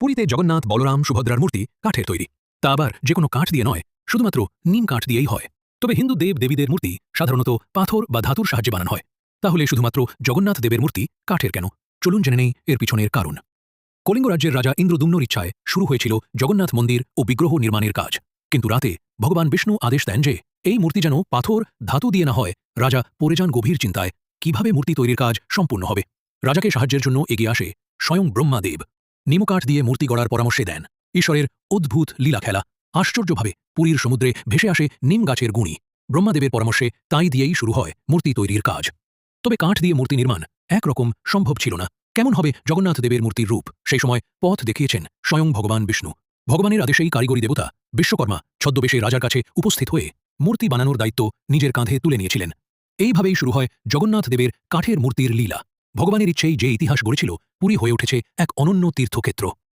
পুরীতে জগন্নাথ বলরাম সুভদ্রার মূর্তি কাঠের তৈরি, তা আবার যে কোনো কাঠ দিয়ে নয়, শুধুমাত্র নিম কাঠ দিয়েই হয়। তবে হিন্দু দেব দেবীদের মূর্তি সাধারণত পাথর বা ধাতুর সাহায্যে বানানো হয়, তাহলে শুধুমাত্র জগন্নাথ দেবের মূর্তি কাঠের কেন? চলুন জেনে নেই এর পিছনের কারণ। কলিঙ্গ রাজ্যের রাজা ইন্দ্রদুম্নর ইচ্ছায় শুরু হয়েছিল জগন্নাথ মন্দির ও বিগ্রহ নির্মাণের কাজ, কিন্তু রাতে ভগবান বিষ্ণু আদেশ দেন যে এই মূর্তি যেন পাথর ধাতু দিয়ে না হয়। রাজা পড়ে যান গভীর চিন্তায়, কিভাবে মূর্তি তৈরির কাজ সম্পূর্ণ হবে। রাজাকে সাহায্যের জন্য এগিয়ে আসে স্বয়ং ব্রহ্মাদেব। নিমকাঠ দিয়ে মূর্তি গড়ার পরামর্শ দেন। ঈশ্বরের অদ্ভুত লীলা খেলা। আশ্চর্যভাবে পুরীর সমুদ্রে ভেসে আসে নিম গাছের গুঁড়ি। ব্রহ্মাদেবের পরামর্শে তাই দিয়েই শুরু হয় মূর্তি তৈরির কাজ। তবে কাঠ দিয়ে মূর্তি নির্মাণ একরকম সম্ভব ছিল না। কেমন হবে জগন্নাথ দেবের মূর্তির রূপ? সেই সময় পথ দেখিয়েছেন স্বয়ং ভগবান বিষ্ণু। ভগবানের আদেশেই কারিগরি দেবতা বিশ্বকর্মা ছদ্মবেশে রাজার কাছে উপস্থিত হয়ে মূর্তি বানানোর দায়িত্ব নিজের কাঁধে তুলে নিয়েছিলেন। এইভাবেই শুরু হয় জগন্নাথ দেবের কাঠের মূর্তির লীলা। ভগবানের ইচ্ছেই যে ইতিহাস গড়েছিল, পুরী হয়ে উঠেছে এক অনন্য তীর্থক্ষেত্র।